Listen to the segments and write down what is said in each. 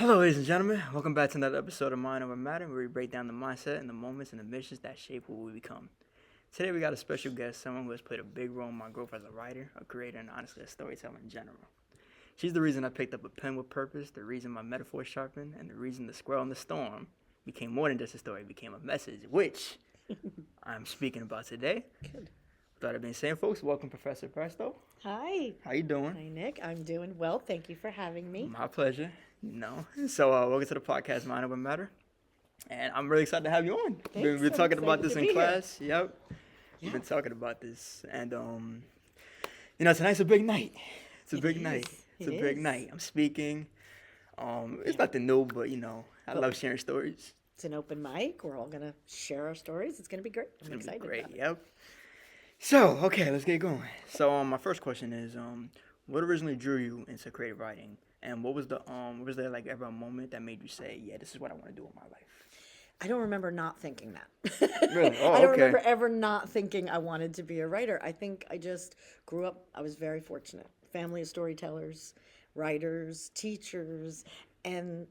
Hello, ladies and gentlemen. Welcome back to another episode of Mind Over Matter, where we break down the mindset and the moments and the missions that shape who we become. Today, we got a special guest, someone who has played a big role in my growth as a writer, a creator, and honestly, a storyteller in general. She's the reason I picked up a pen with purpose, the reason my metaphors sharpened, and the reason the squirrel in the storm became more than just a story, it became a message, which I'm speaking about today. Good. With that being said, folks, welcome Professor Presto. Hi. How you doing? Hi, Nick. I'm doing well. Thank you for having me. My pleasure. So welcome to the podcast Mind Over Matter. And I'm really excited to have you on. Thanks. We're I'm talking about excited this to in be here. class. Yep. We've been Yeah. talking about this. And tonight's a big night. It's a It big night. is. It's a It big is. night. I'm speaking. It's nothing new, but I Well, love sharing stories. It's an open mic. We're all going to share our stories. It's going to be great. It's I'm gonna be excited great. about it. Yep. So, okay, let's get going. So, my first question is, what originally drew you into creative writing, and was there like ever a moment that made you say, yeah, this is what I want to do with my life? I don't remember not thinking that. Really? Oh, I don't okay. remember ever not thinking I wanted to be a writer. I think I just grew up, I was very fortunate. Family of storytellers, writers, teachers, and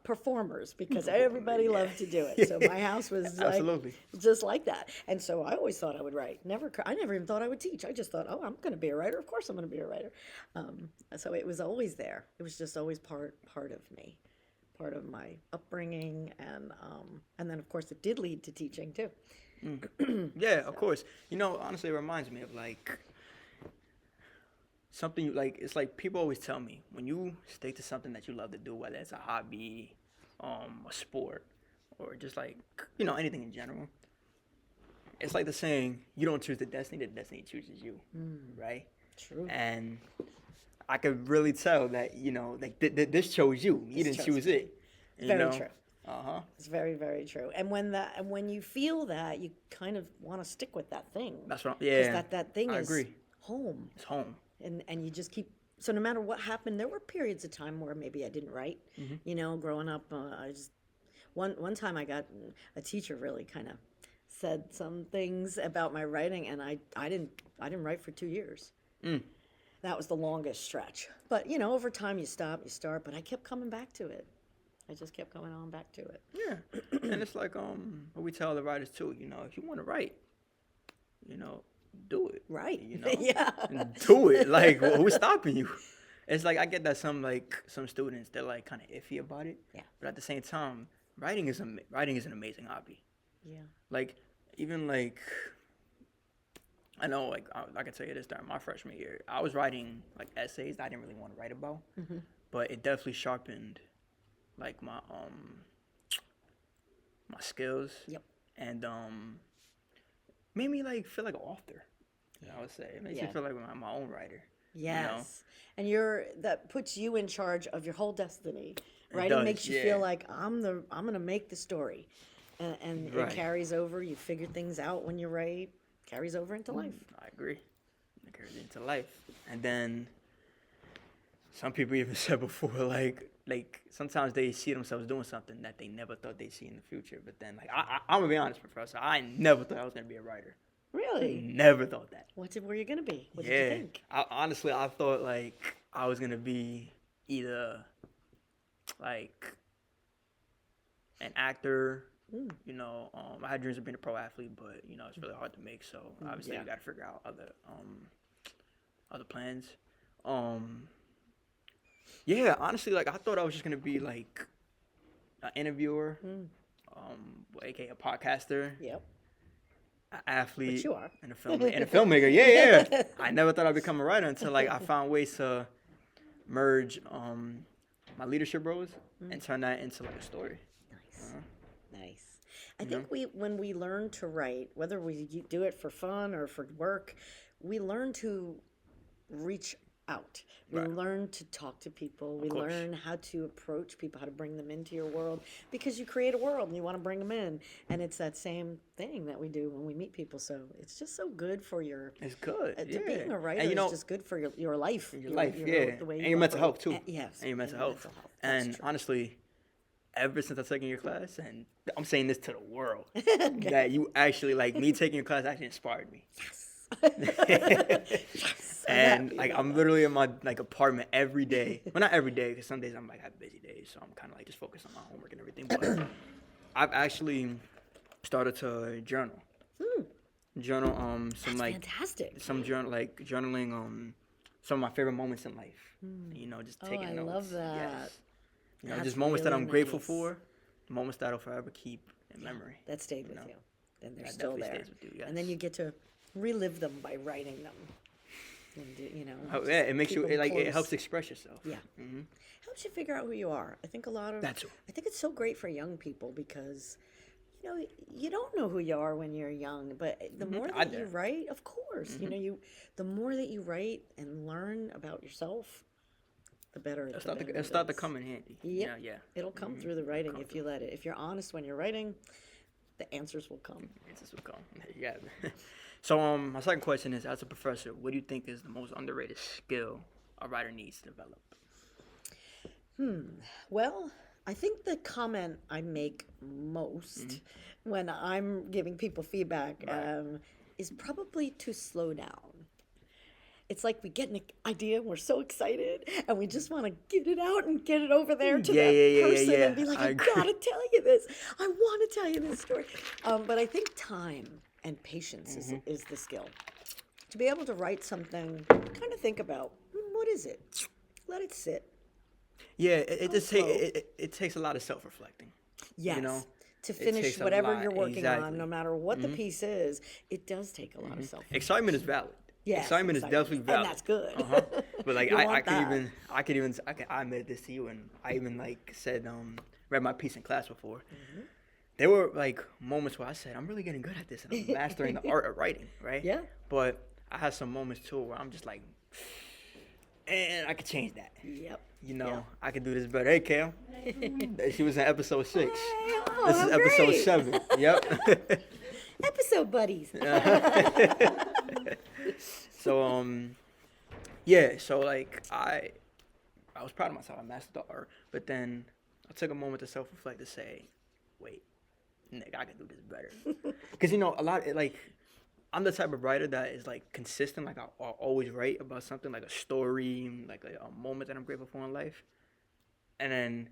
performers because everybody loved to do it. So my house was like Absolutely. just like that. And so I always thought I would write. I never even thought I would teach. I just thought, oh, I'm going to be a writer. Of course I'm going to be a writer. So it was always there. It was just always part of me, part of my upbringing, and then of course it did lead to teaching too. Yeah, of course. Honestly, it reminds me of like something it's like people always tell me when you stick to something that you love to do, whether it's a hobby, a sport, or just like anything in general. It's like the saying, you don't choose the destiny chooses you, right? True. And I could really tell that this chose you. You This didn't chose choose me. it. Very true. Uh-huh. It's very, very true. And when you feel that, you kind of want to stick with that thing. That's what. Because Yeah. that thing I is agree. home. It's home. And you just keep, so no matter what happened, there were periods of time where maybe I didn't write. Growing up, I just, one time I got, a teacher really kind of said some things about my writing, and I didn't write for 2 years. That was the longest stretch. But, over time you stop, you start, but I kept coming back to it. I just kept coming on back to it. Yeah. And it's like what we tell the writers too, if you want to write, do it. Right. Yeah. Yeah. Do it. Like, who's stopping you? It's like I get that some students, they're like kind of iffy about it. Yeah. But at the same time, writing is an amazing hobby. Yeah. Like even like I know like I can tell you this, during my freshman year, I was writing like essays that I didn't really want to write about, but it definitely sharpened like my skills. Yep. And made me like feel like an author. I would say it makes me Yeah. feel like I'm my own writer. Yes. And that puts you in charge of your whole destiny. Writing does, makes you yeah. feel like I'm going to make the story. And Right. it carries over. You figure things out when you write. Carries over into life. I agree. It carries into life. And then some people even said before, like sometimes they see themselves doing something that they never thought they'd see in the future. But then, like, I'm gonna be honest, Professor, I never thought I was gonna be a writer. Really? Never thought that. Were you going to be? What Yeah. did you think? Honestly, I thought like I was gonna be either like an actor. I had dreams of being a pro athlete, but it's really hard to make. So obviously, yeah. you got to figure out other plans. Yeah, honestly, like I thought I was just gonna be like an interviewer, aka a podcaster, Yep. an athlete, But you are. and a filmmaker. Yeah. I never thought I'd become a writer until like I found ways to merge my leadership roles and turn that into like a story. Nice. Nice. I think when we learn to write, whether we do it for fun or for work, we learn to reach out. We Right. learn to talk to people. We course. learn how to approach people, how to bring them into your world, because you create a world and you want to bring them in. And it's that same thing that we do when we meet people. So it's just so good for your It's good. Yeah. being a writer And, is just good for your life. your life, yeah. The way And you your mental operate. health, too. Yes. And your mental health. That's And true. honestly, ever since I've taken your class, and I'm saying this to the world, that you actually, like, me taking your class actually inspired me. Yes. Yes, I'm And happy like about I'm that. literally in my like apartment every day. Well, not every day, because some days I'm like have busy days, so I'm kind of like just focused on my homework and everything. But I've actually started to journal some That's like fantastic. some journal like journaling some of my favorite moments in life. You know, just Oh, I taking love notes. that. Yes. You know, That's just moments that really I'm grateful nice. for, moments that I'll forever keep in Yeah, memory. that stayed You with know, you. Then they're that still definitely there. stays with you. And then you Yes. get to relive them by writing them. And, Oh, yeah, just it makes keep you them it helps close. express yourself. Yeah. Hmm. Helps you figure out who you are. I think That's I think it's so great for young people because, you don't know who you are when you're young, but the more I that you did. write, of course, the more that you write and learn about yourself, the better It'll it start to is. come in handy. Yep. Yeah. It'll come through the It'll writing come if you through. let it. If you're honest when you're writing, the answers will come. Answers will come. Yeah. So my second question is, as a professor, what do you think is the most underrated skill a writer needs to develop? Well, I think the comment I make most when I'm giving people feedback Right. is probably to slow down. It's like we get an idea and we're so excited and we just want to get it out and get it over there to Yeah, that yeah, yeah, yeah, person and yeah. be like, I I agree. gotta tell you this. I want to tell you this story. But I think time and patience is the skill. To be able to write something, kind of think about, what is it? Let it sit. Yeah, it Go just slow. it takes a lot of self-reflecting. Yes. You know, To it finish takes a whatever lot. you're working on, no Exactly. matter what the piece is, it does take a lot of self. Excitement is valid. Yes, Excitement is excitement. definitely And valid. that's good. But like You I want could that. I admit this to you, and I even like said read my piece in class before. There were like moments where I said I'm really getting good at this and I'm mastering the art of writing, right? Yeah. But I had some moments too where I'm just like, and I could change that. Yep. You know, Yep. I could do this better. Hey, Kale. She was in episode 6. Hey, oh, This how is episode great. 7. Yep. Episode buddies. So yeah, so like I was proud of myself. I mastered the art, but then I took a moment to self-reflect to say, wait, nigga, I can do this better. Because like I'm the type of writer that is like consistent. Like I'll always write about something like a story, like a moment that I'm grateful for in life, and then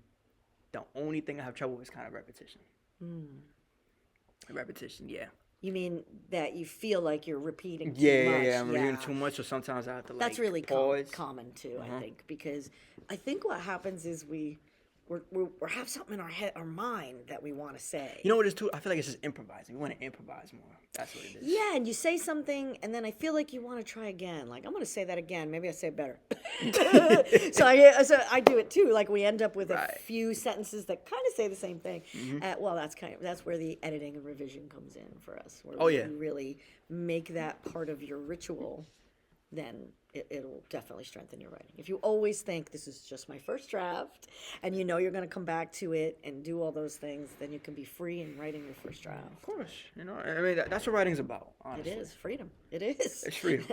the only thing I have trouble with is kind of repetition. Repetition, yeah. You mean that you feel like you're repeating too Yeah, much? yeah. I'm reading too much, so sometimes I have to like That's really pause. common too, I think, because I think what happens is we have something in our head, our mind that we want to say. You know what it is too? I feel like it's just improvising. We want to improvise more. That's what it is. Yeah, and you say something, and then I feel like you want to try again. Like, I'm going to say that again. Maybe I say it better. so I do it too. Like, we end up with a Right. few sentences that kind of say the same thing. Well, that's where the editing and revision comes in for us. Where Oh, yeah. you really make that part of your ritual. Then it'll definitely strengthen your writing. If you always think this is just my first draft, and you know you're going to come back to it and do all those things, then you can be free in writing your first draft. Of course. I mean, that's what writing's about, honestly. It is freedom. It is. It's freedom.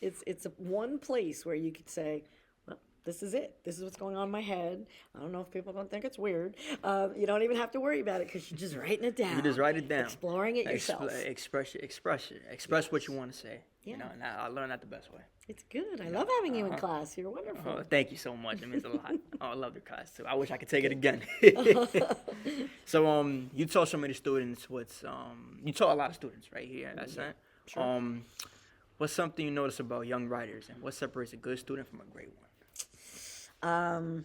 It's one place where you could say, well, this is it. This is what's going on in my head. I don't know if people don't think it's weird. You don't even have to worry about it because you're just writing it down. You just write it down. Exploring it yourself. Express it. Express what you want to say. Yeah. And I learned that the best way. It's good. I love having you in class. You're wonderful. Oh, thank you so much. It means a lot. Oh, I love the class too. I wish I could take it again. So you taught so many students. You taught a lot of students right here at Cent. Sure. What's something you notice about young writers, and what separates a good student from a great one?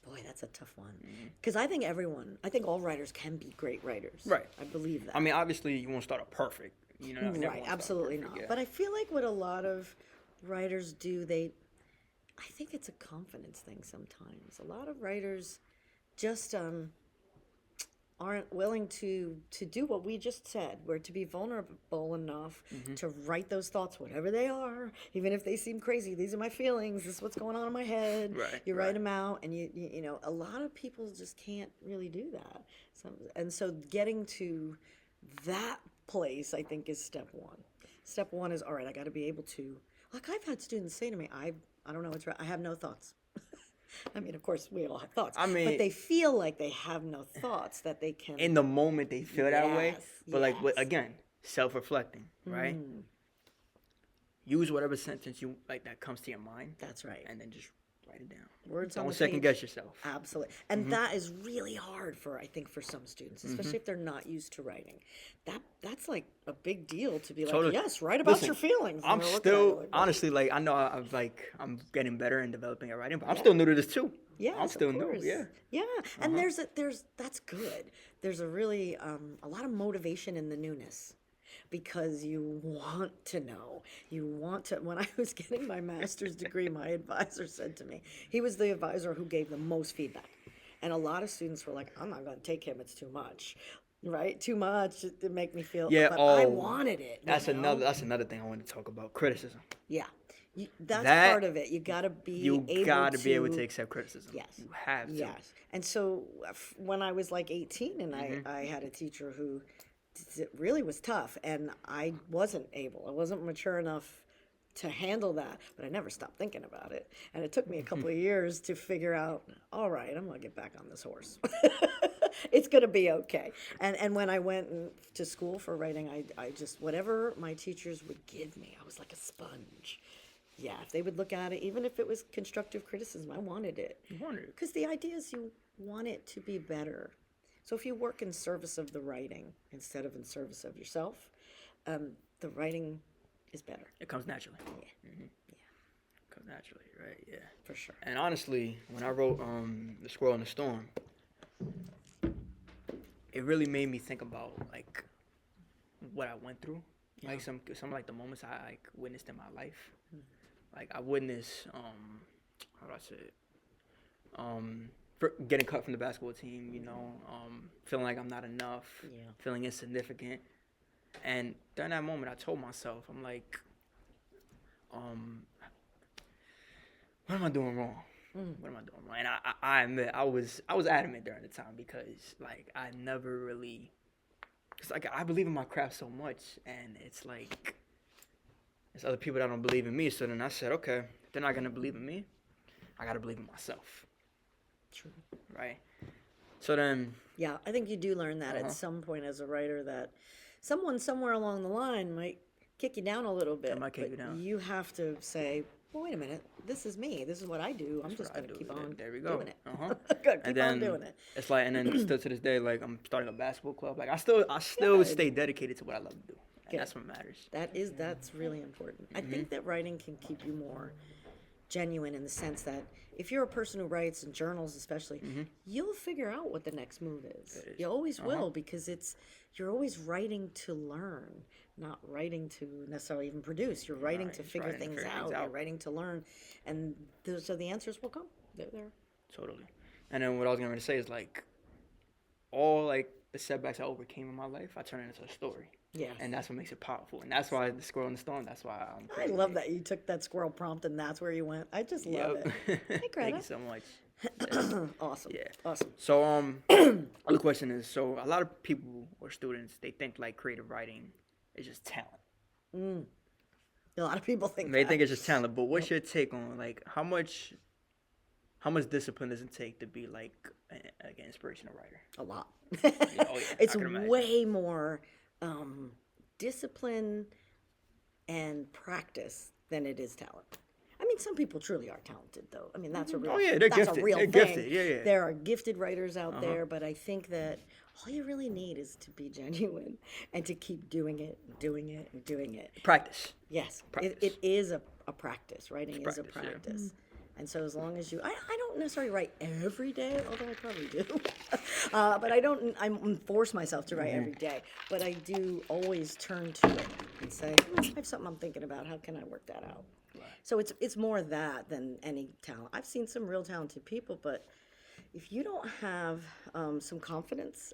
Boy, that's a tough one. Because I think all writers can be great writers. Right. I believe that. I mean, obviously, you won't start a perfect. Never Right, wanna start absolutely perfect, not. yeah. But I feel like what a lot of writers do, I think it's a confidence thing sometimes. A lot of writers just aren't willing to do what we just said, where to be vulnerable enough to write those thoughts, whatever they are, even if they seem crazy. These are my feelings. This is what's going on in my head. Right, You right. write them out, and you know, a lot of people just can't really do that. So getting to that place, I think, is step one. Step one is, all right, I got to be able to, like, I've had students say to me, I don't know what's right. I have no thoughts. I mean, of course, we all have thoughts. I mean- but they feel like they have no thoughts that they can. In the moment, they feel that way. Yes, But like, yes. again, self-reflecting, right? Use whatever sentence you like that comes to your mind, That's right. and then just write it down. Words on Don't the second page. guess yourself. Absolutely. And that is really hard for, I think, for some students, especially if they're not used to writing. That's like a big deal to be like, Totally. yes, write about Listen, your feelings. And I'm they're looking at you still like, honestly like I know I'm getting better in developing at writing, but I'm still new to this too. yes, I'm still of new. course. Yeah. Yeah. And that's good. There's a really, a lot of motivation in the newness. Because you want to know. You want to. When I was getting my master's degree, my advisor said to me, he was the advisor who gave the most feedback. And a lot of students were like, I'm not going to take him. It's too much. Right? Too much to make me feel. Yeah. But I wanted it. That's you know? that's another thing I want to talk about. Criticism. Yeah. That's That- part of it. You got to be You able gotta be able to accept criticism. Yes. You have to. Yes. And so when I was like 18 and I had a teacher who it really was tough and I wasn't mature enough to handle that, but I never stopped thinking about it. And it took me a couple of years to figure out, all right, I'm going to get back on this horse. It's going to be okay. And when I went to school for writing, I just, whatever my teachers would give me, I was like a sponge. Yeah, if they would look at it, even if it was constructive criticism, I wanted it. You wanted it. Because the idea is you want it to be better. So if you work in service of the writing instead of in service of yourself, the writing is better. It comes naturally. Yeah. It comes naturally, right? Yeah. For sure. And honestly, when I wrote The Squirrel in the Storm, it really made me think about like what I went through, like some like the moments I like witnessed in my life. Like I witnessed how do I say it? For getting cut from the basketball team, you know, feeling like I'm not enough, feeling insignificant. And during that moment, I told myself, I'm like, what am I doing wrong? What am I doing wrong? And I admit, I was adamant during the time because, like, I never really, cause like I believe in my craft so much, and it's like, there's other people that don't believe in me. So then I said, okay, if they're not gonna believe in me, I gotta believe in myself. True. Right. So then. Yeah, I think you do learn that at some point as a writer that someone somewhere along the line might kick you down a little bit. It might kick you down. You have to say, well, wait a minute, this is me. This is what I do. I'm just going to keep on there we go. doing it. Good. Keep on doing it. It's like, and then still to this day, like I'm starting a basketball club. Like I still stay dedicated to what I love to do. And that's what matters. That's really important. I think that writing can keep you more genuine in the sense that if you're a person who writes in journals especially, you'll figure out what the next move is. You always will, because you're always writing to learn, not writing to necessarily even produce. You're writing to figure things out. You're writing to learn, and so the answers will come. They're there. Totally. And then what I was going to say is like all like the setbacks I overcame in my life, I turn it into a story. Yes. And that's what makes it powerful. And that's why The Squirrel in the Storm, that's why I'm I love that you took that squirrel prompt and that's where you went. I just love it. Hey, Greta. Thank you so much. Awesome. Yeah. Awesome. So, other question is, so a lot of people or students, they think like creative writing is just talent. A lot of people think They that. think it's just talent, but what's your take on like how much discipline does it take to be like an inspirational writer? A lot. Yeah, It's I can imagine. way more discipline and practice than it is talent. I mean, some people truly are talented, though. I mean, that's a real. Oh, yeah, they're that's gifted. a real They're thing. gifted. Yeah, yeah. There are gifted writers out there, but I think that all you really need is to be genuine and to keep doing it, and doing it, and doing it. Practice. Yes, Practice. it is a practice. Writing is a practice, yeah. practice. And so as long as I don't necessarily write every day, although I probably do. But I force myself to write every day. But I do always turn to it and say, I have something I'm thinking about. How can I work that out? Right. So it's more that than any talent. I've seen some real talented people, but if you don't have some confidence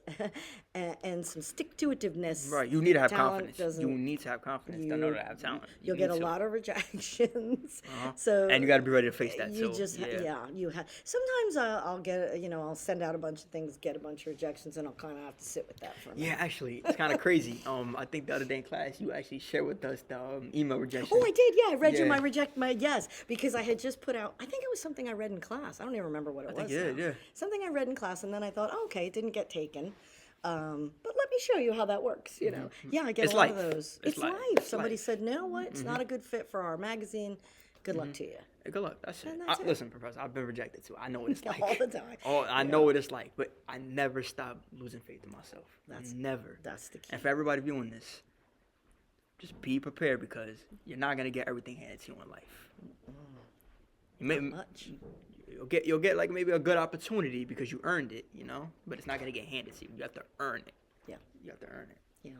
and some stick-to-itiveness, Right, you need to have talent confidence. You need to have confidence in order to have talent. You'll get a lot of rejections. So and you got to be ready to face that you too. just you have. Sometimes I'll get I'll send out a bunch of things, get a bunch of rejections, and I'll kind of have to sit with that for a minute. Yeah, actually, it's kind of crazy. I think the other day in class, you actually shared with us the email rejection. Oh, I did. Yeah, I read you Yeah. my yes, because I had just put out. I think it was something I read in class. I don't even remember what it was. think you did, now. yeah. Something I read in class, and then I thought, oh, okay, it didn't get taken. But let me show you how that works. You know, yeah, I get It's a lot life. of those. It's It's life. life. It's Somebody life. said, no, what? It's not a good fit for our magazine. Good luck to you. Hey, good luck. That's it. And that's it. Listen, Professor, I've been rejected too. I know what it's like. All the time. Oh, I know what it's like, but I never stop losing faith in myself. Never. That's the key. And for everybody viewing this, just be prepared because you're not gonna get everything handed to you in life. You may, Much. you'll get like maybe a good opportunity because you earned it, you know, but it's not gonna get handed to you. You have to earn it. Yeah. You have to earn it. Yeah.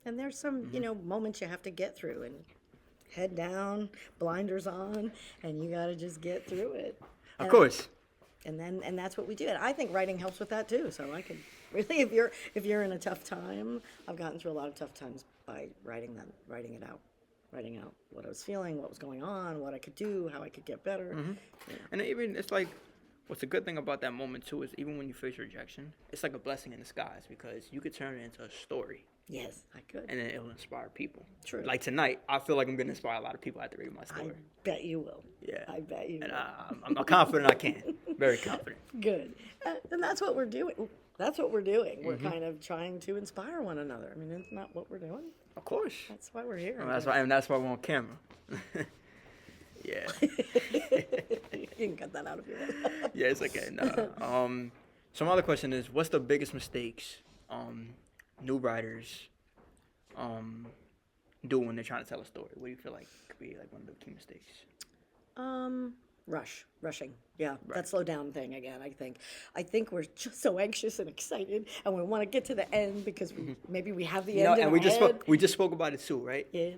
And there's some, you know, moments you have to get through and head down, blinders on, and you got to just get through it. Of course. And that's what we do. And I think writing helps with that too. So I can really, if you're in a tough time, I've gotten through a lot of tough times by writing out what I was feeling, what was going on, what I could do, how I could get better. Yeah. And even it's like, what's a good thing about that moment too is even when you face rejection, it's like a blessing in disguise because you could turn it into a story. Yes, I could. And then it'll inspire people. True. Like tonight, I feel like I'm gonna inspire a lot of people after reading my I story. bet you will. Yeah. I bet you And will. I'm confident I can. Very confident. Good. And that's what we're doing. That's what we're doing. We're kind of trying to inspire one another. I mean, isn't that what we're doing? Of course. That's why we're here. And that's why we're on camera. Yeah. You can cut that out if you want. Yeah, it's okay. No. Some other question is, what's the biggest mistakes new writers do when they're trying to tell a story? What do you feel like could be like one of the key mistakes? Rushing. Yeah, that slow down thing again. I think we're just so anxious and excited, and we want to get to the end because maybe we have the end. And we just spoke about it too, right? Yeah.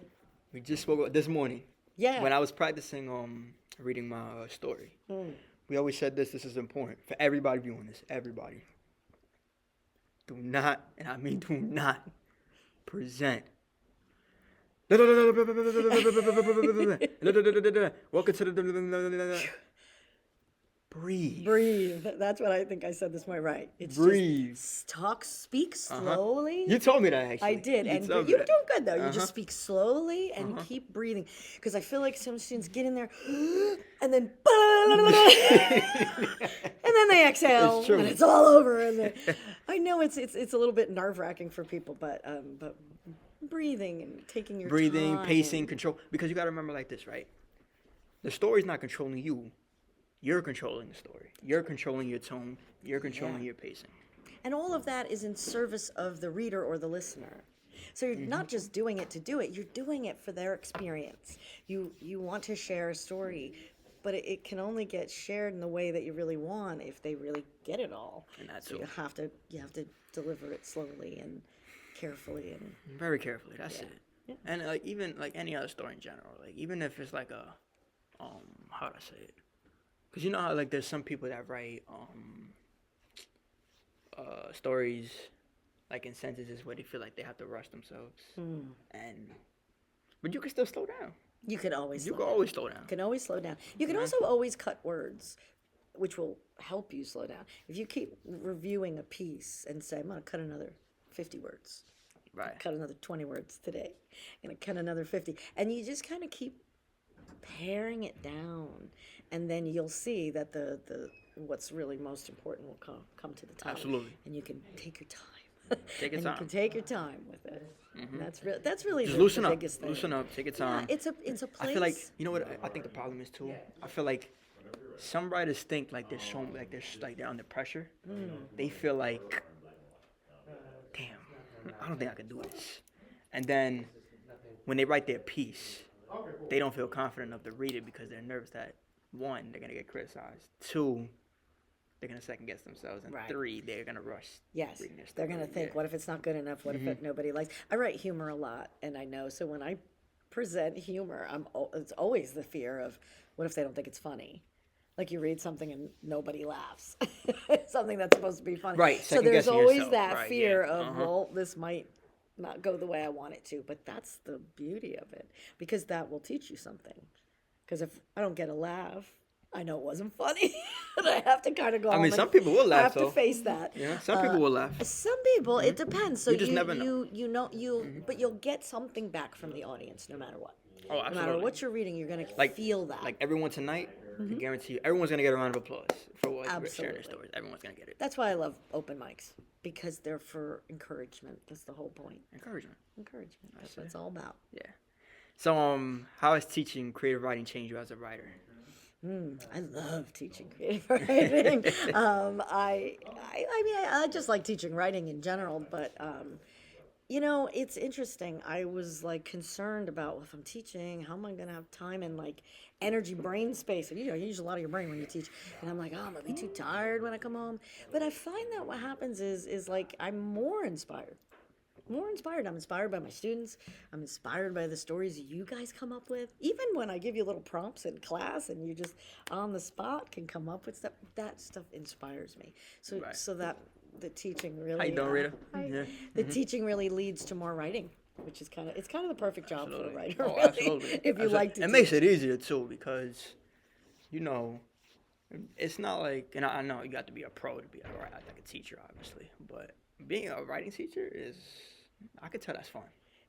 We just spoke about this morning. Yeah. When I was practicing reading my story, we always said this is important for everybody viewing this. Everybody, do not, and I mean do not, present. Welcome to the. Breathe. Breathe. That's what I think I said this morning. Right. It's Breathe. Just speak slowly. You told me that actually. I did, You and told me you're that. doing good though. You just speak slowly and keep breathing, because I feel like some students get in there, and then and then they exhale, It's true. and it's all over. And I know it's a little bit nerve-wracking for people, but breathing and taking your time. Pacing, control. Because you got to remember like this, right? The story's not controlling you. You're controlling the story. You're controlling your tone. You're controlling your pacing. And all of that is in service of the reader or the listener. So you're not just doing it to do it, you're doing it for their experience. You want to share a story, but it can only get shared in the way that you really want if they really get it all. And that's so you have to deliver it slowly and carefully and very carefully. That's it. Yeah. And like even like any other story in general, like even if it's like a how do I say it? Because you know how like there's some people that write stories like in sentences where they feel like they have to rush themselves, but you can still slow down. you can always You slow can down. always slow down. You can always slow down. You can also always cut words, which will help you slow down. If you keep reviewing a piece and say, I'm going to cut another 50 words, Right. cut another 20 words today, I'm going to cut another 50. And you just kind of keep paring it down. And then you'll see that the what's really most important will come to the top. Absolutely. And you can take your time. Take your and time. you can take your time with it. And that's really Just the loosen up. biggest thing. Loosen up. Take your time. Yeah, it's a place. I feel like you know what I think the problem is too. I feel like some writers think like they're under pressure. They feel like, damn, I don't think I can do this. And then when they write their piece, they don't feel confident enough to read it because they're nervous that one, they're gonna get criticized. Two, they're gonna second guess themselves, and Right. three, they're gonna rush. Yes, reading their they're story. going to think, Yeah. what if it's not good enough? What if it, nobody likes? I write humor a lot, and I know. So when I present humor, it's always the fear of, what if they don't think it's funny? Like you read something and nobody laughs. Something that's supposed to be funny. Right, So there's second-guessing always yourself. that Right, fear yeah. of, well, this might not go the way I want it to. But that's the beauty of it, because that will teach you something. Because if I don't get a laugh, I know it wasn't funny. And I have to kind of go I home mean, and some people will laugh, I have though. to face that. Yeah, some people will laugh. Some people, it depends. So You just never know. but you'll get something back from the audience no matter what. Oh, No matter absolutely. what you're reading, you're gonna Like feel that. Like everyone tonight, I guarantee you, everyone's gonna get a round of applause for what sharing their Absolutely. stories. Everyone's gonna get it. That's why I love open mics, because they're for encouragement. That's the whole point. Encouragement. Encouragement. That's what it's all about. Yeah. So, how has teaching creative writing changed you as a writer? I love teaching creative writing. I mean, I just like teaching writing in general, but it's interesting. I was like concerned about, well, if I'm teaching, how am I going to have time and like energy, brain space? And you use a lot of your brain when you teach. And I'm like, oh, I'm going to be too tired when I come home. But I find that what happens is like I'm more inspired. I'm inspired by my students. I'm inspired by the stories you guys come up with. Even when I give you little prompts in class and you just on the spot can come up with stuff, that stuff inspires me. So that the teaching really. How you doing, Rita? Yeah. The teaching really leads to more writing, which is kind of the perfect job for a writer. Oh, really, absolutely. if you like to. It makes it easier too because, it's not like, and I know you got to be a pro to be like a teacher, obviously, but being a writing teacher I could tell that's fun.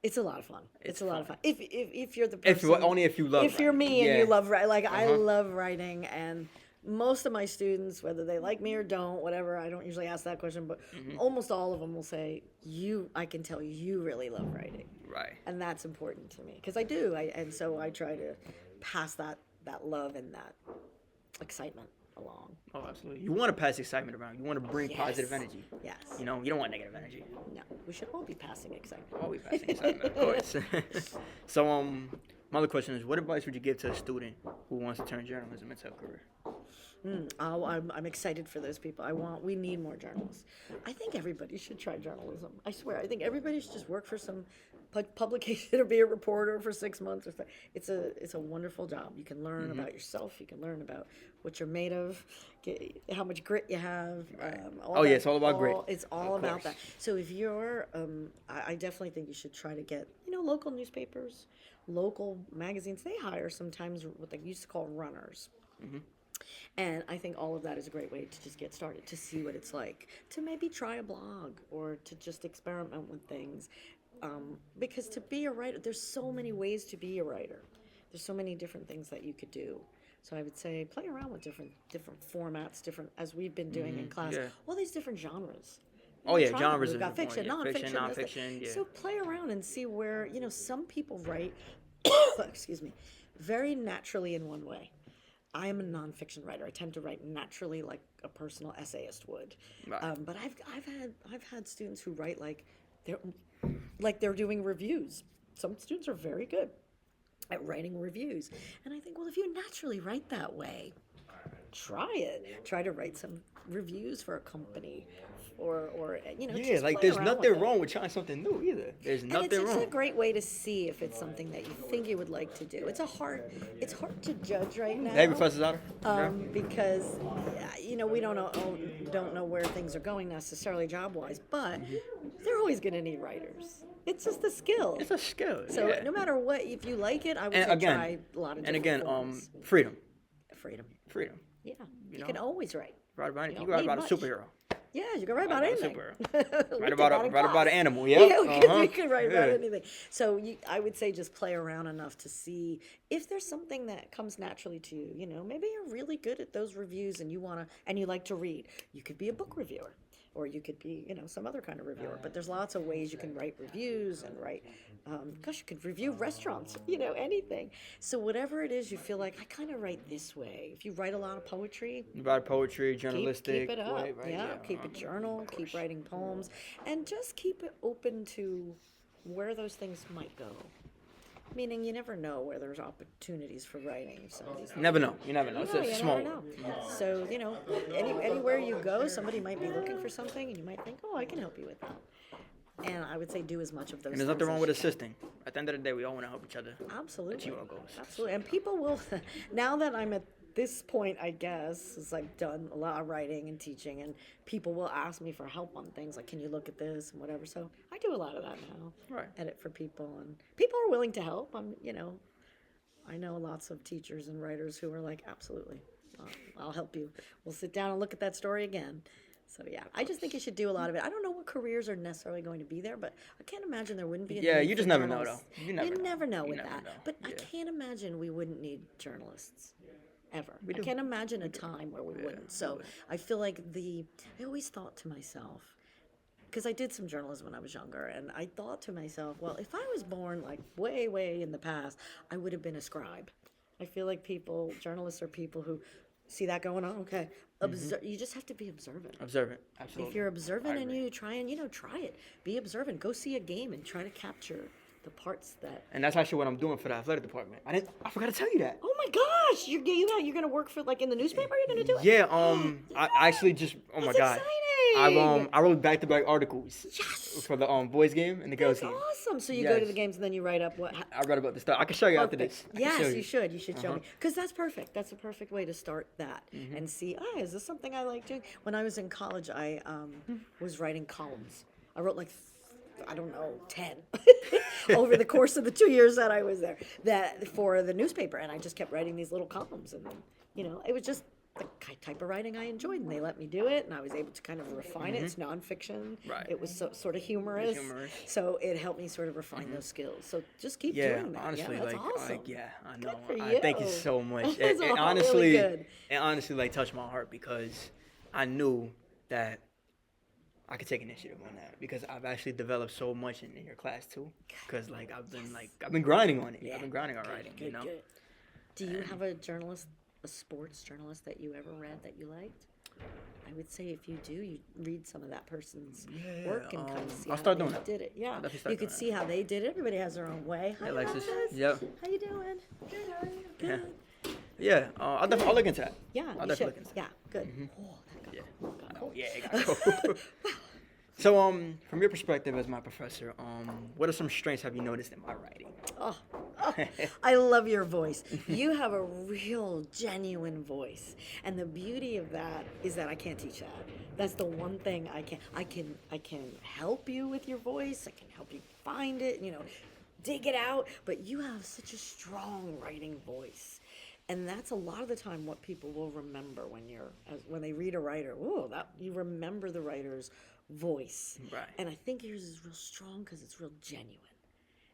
It's a lot of fun. It's a lot of fun. fun. If you're the person. Only if you love. If you're me and yeah. you love writing, like I love writing, and most of my students, whether they like me or don't, whatever, I don't usually ask that question, but almost all of them will say, I can tell you really love writing. Right. And that's important to me because I do. And so I try to pass that love and that excitement along. Oh, absolutely. You want to pass excitement around. You want to bring Yes. positive energy. Yes. You don't want negative energy. No, we should all be passing excitement. Always passing excitement, of course. So, my other question is, what advice would you give to a student who wants to turn journalism into a career? I'm excited for those people. We need more journalists. I think everybody should try journalism. I swear. I think everybody should just work for some publication or be a reporter for 6 months or something. It's a wonderful job. You can learn about yourself. You can learn about what you're made of, how much grit you have. It's all about grit. It's all about that. So if you're, I definitely think you should try to get, local newspapers, local magazines. They hire sometimes what they used to call runners. And I think all of that is a great way to just get started, to see what it's like, to maybe try a blog or to just experiment with things. Because to be a writer, there's so many ways to be a writer. There's so many different things that you could do. So I would say play around with different formats, as we've been doing in class, all these different genres. Genres. We've got fiction, nonfiction. Fiction. Yeah. So play around and see where, some people write, excuse me, very naturally in one way. I am a nonfiction writer. I tend to write naturally, like a personal essayist would. Right. But I've had students who write like they're doing reviews. Some students are very good at writing reviews, and I think, well, if you naturally write that way, try it. Try to write some reviews for a company, or just like play there's around nothing with it. wrong with trying something new either. There's nothing And it's wrong. a great way to see if it's something that you think you would like to do. It's hard to judge right now. Hey, Professor Linda. Because we don't know where things are going necessarily job wise, but they're always going to need writers. It's just a skill. It's a skill. So yeah. no matter what, if you like it, I would say try a lot of different And again, forms. freedom. Freedom. Yeah, you can always write. Write about it. You You don't can write need about a much. superhero. Yeah, you can write about anything. Write about an animal. Yeah. We can write about anything. So I would say just play around enough to see if there's something that comes naturally to you. Maybe you're really good at those reviews and you like to read. You could be a book reviewer, or you could be some other kind of reviewer. But there's lots of ways you can write reviews and write. You could review restaurants. Anything. So whatever it is, you feel like I kind of write this way. If you write a lot of poetry. You write poetry, journalistic. Keep it up. Right, Keep a journal, keep writing poems, and just keep it open to where those things might go. Meaning you never know where there's opportunities for writing. You never know. It's a small never know. So, anywhere you go, somebody might be looking for something, and you might think, oh, I can help you with that. And I would say do as much of those And there's nothing wrong with assisting. At the end of the day, we all want to help each other. Absolutely. Achieve our goals. Absolutely. And people will, now that I'm at this point, I guess, is I've done a lot of writing and teaching, and people will ask me for help on things like, can you look at this and whatever. So I do a lot of that now. Right. Edit for people, and people are willing to help. I know lots of teachers and writers who are like, absolutely, I'll help you. We'll sit down and look at that story again. So yeah, I just think you should do a lot of it. I don't know what careers are necessarily going to be there, but I can't imagine there wouldn't be a need you just for never know, journalists. though. You never know with You never that. know. But I Yeah. can't imagine we wouldn't need journalists. ever. We I do. can't imagine a time where we wouldn't. So would. I feel like I always thought to myself, because I did some journalism when I was younger, and I thought to myself, well, if I was born like way, way in the past, I would have been a scribe. I feel like journalists are people who see that going on. Okay, you just have to be observant. Observant, absolutely. If you're observant I and agree. you try and try it, be observant. Go see a game and try to capture the parts that. And that's actually what I'm doing for the athletic department. I forgot to tell you that. Oh my gosh, you're gonna work for like in the newspaper. You're gonna do it. Yeah, I actually just oh my That's god. exciting. I wrote back-to-back articles Yes. for the boys game and the girls That's game. awesome. So you go to Yes. the games and then you write up what. I read about the stuff. I can show you after this. I can show Yes, you should. You should show me Uh-huh. because that's perfect. That's a perfect way to start that and see. Is this something I like doing? When I was in college, I was writing columns. I wrote like I don't know 10 over the course of the 2 years that I was there. That for the newspaper, and I just kept writing these little columns, and it was just the type of writing I enjoyed, and they let me do it, and I was able to kind of refine it. It's nonfiction. Right. It was sort of humorous. So it helped me sort of refine those skills. So just keep doing that. Honestly, that's like, awesome. I know. for I thank you you. so much. That's It all honestly, really good. it honestly like touched my heart because I knew that I could take initiative on that because I've actually developed so much in your class too. Because like I've been grinding on it. Yeah. I've been grinding on writing. Good, good. Do you have a sports journalist that you ever read that you liked? I would say if you do, you read some of that person's work and kind of see I'll how start they doing that. did it. Yeah, definitely start you could doing see how they did it. Everybody has their own way. Hi, Alexis. Alexis. Yep. How you doing? Good. How are you? Yeah. Good. Yeah. I'll look into that. Yeah, I'll you definitely should. look into that. Yeah, good. Oh, that got cool. Got cool. Yeah, it got cool. So, from your perspective as my professor, what are some strengths have you noticed in my writing? Oh, I love your voice. You have a real, genuine voice, and the beauty of that is that I can't teach that. That's the one thing I can. I can help you with your voice. I can help you find it. Dig it out. But you have such a strong writing voice. And that's a lot of the time what people will remember when they read a writer. Oh, that you remember the writer's voice. Right. And I think yours is real strong because it's real genuine.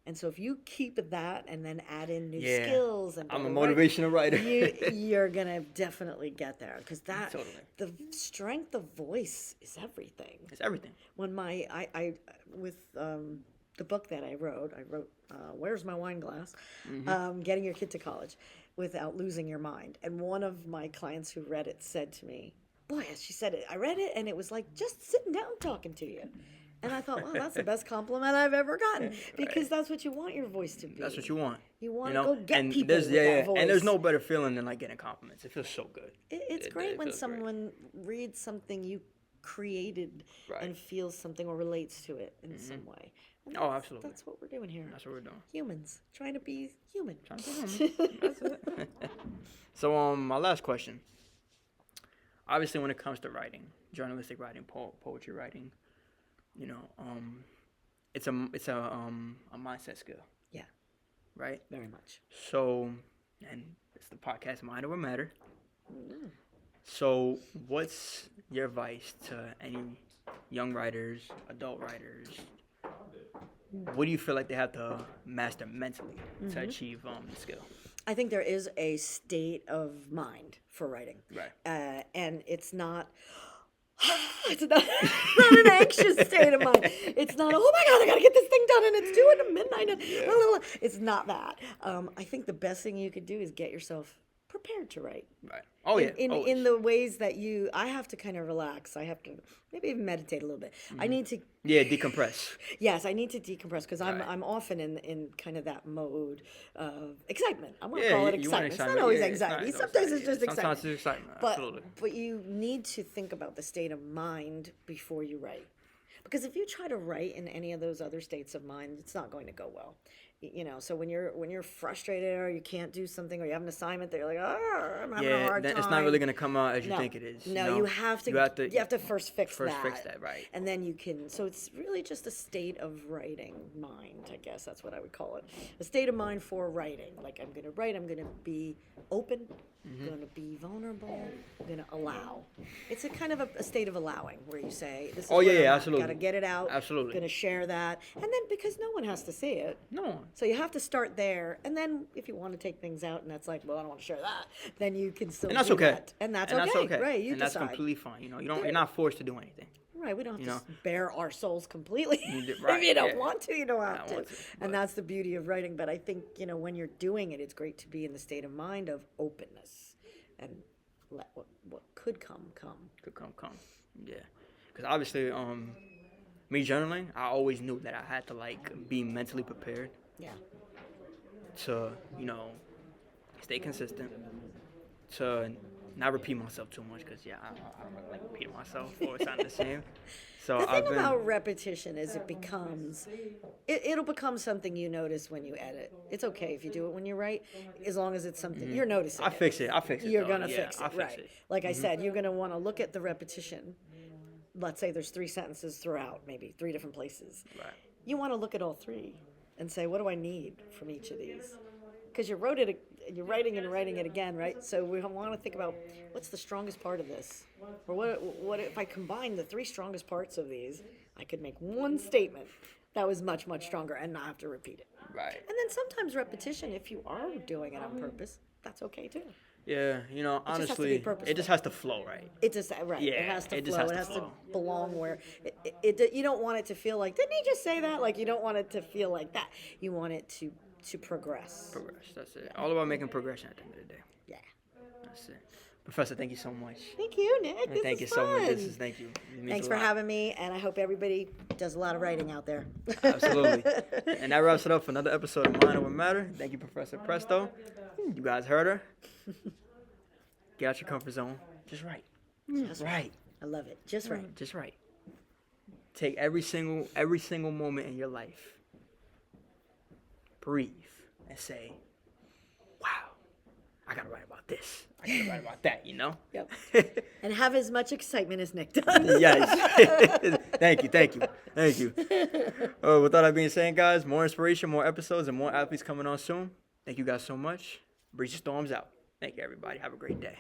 And so if you keep that and then add in new skills and I'm a motivational writer. you're gonna definitely get there because Totally. the strength of voice is everything. It's everything. When I with the book that I wrote Where's My Wine Glass? Getting Your Kid to College Without Losing Your Mind. And one of my clients who read it said to me, boy, she said it, I read it and it was like just sitting down talking to you. And I thought, wow, that's the best compliment I've ever gotten because that's what you want your voice to be. That's what you want. You want to go get and people there's, with that voice. And there's no better feeling than like getting compliments. It feels so good. It's great when feels someone reads something you created and feels something or relates to it in some way. And absolutely. That's what we're doing here. That's what we're doing. Humans trying to be human. That's it. So, my last question. Obviously, when it comes to writing, journalistic writing, poetry writing, it's a mindset skill. Yeah. Right. Very much. So, and it's the podcast Mind Over Matter. So, what's your advice to any young writers, adult writers? What do you feel like they have to master mentally to achieve the skill? I think there is a state of mind for writing. Right. And it's not not an anxious state of mind. It's not, oh my God, I got to get this thing done and it's due at midnight. And It's not that. I think the best thing you could do is get yourself prepared to write. Right. Oh, yeah. In the ways that I have to kind of relax. I have to maybe even meditate a little bit. I need to. Yeah, decompress. Yes, I need to decompress because I'm often in kind of that mode of excitement. I want to call it excitement. It's not always anxiety. Sometimes it's just excitement. Sometimes it's excitement. Absolutely. But you need to think about the state of mind before you write. Because if you try to write in any of those other states of mind, it's not going to go well. So when you're frustrated or you can't do something or you have an assignment that you're like, oh, I'm having a hard time. It's not really going to come out as you think it is. No, you have to first fix that. Right. And then you can, so it's really just a state of writing mind, I guess that's what I would call it. A state of mind for writing. Like I'm going to write, I'm going to be open I'm going to be vulnerable. I'm going to allow. It's a kind of a state of allowing where you say, this is Oh, yeah, where yeah, I'm at. absolutely. Got to get it out. Absolutely. Going to share that. And then because no one has to see it. No one. So you have to start there. And then if you want to take things out and that's like, well, I don't want to share that, then you can still And that's do okay. that. And that's And okay. that's okay. Right. You and decide. that's completely fine. You know, you're not forced to do anything. Right, we don't have You to bare our souls completely. Right, If you don't yeah. want to, you don't have to. want to, And that's the beauty of writing. But I think, when you're doing it, it's great to be in the state of mind of openness and let what could come. Could come. Yeah. Because obviously, me journaling, I always knew that I had to, like, be mentally prepared Yeah. to, stay consistent, to not repeat myself too much, because, I don't really like repeating myself or sounding the same. So The thing about repetition is it'll become something you notice when you edit. It's okay if you do it when you write, as long as it's something you're noticing. I fix it. You're though. going to Yeah, fix it, I'll fix right. it. Like I said, you're going to want to look at the repetition. Let's say there's 3 sentences throughout, maybe 3 different places. Right. You want to look at all 3 and say, what do I need from each of these? Because you're writing it again, right? So we want to think about what's the strongest part of this, or what if I combine the 3 strongest parts of these, I could make one statement that was much, much stronger and not have to repeat it. Right. And then sometimes repetition, if you are doing it on purpose, that's okay too. Yeah, has to be honestly, purposeful. it just has to flow, right? It just right. Yeah, it has to it just flow. has It to has to flow. belong where it. You don't want it to feel like, didn't he just say that? Like, you don't want it to feel like that. You want it to progress. Progress, that's it. All about making progression at the end of the day. Yeah. That's it. Professor, thank you so much. Thank you, Nick. And This thank is you so much. fun. Thank you. It means Thanks a for lot. having me, and I hope everybody does a lot of writing out there. Absolutely. And that wraps it up for another episode of Mind Over Matter. Thank you, Professor Presto. You guys heard her. Get out your comfort zone. Just write. Just Right. I love it. Just right. Just write. Take every single moment in your life. Breathe and say, wow, I gotta write about this. I gotta write about that, Yep. And have as much excitement as Nick does. Yes. Thank you. With all that being said, guys, more inspiration, more episodes, and more athletes coming on soon. Thank you guys so much. Breeze your storms out. Thank you, everybody. Have a great day.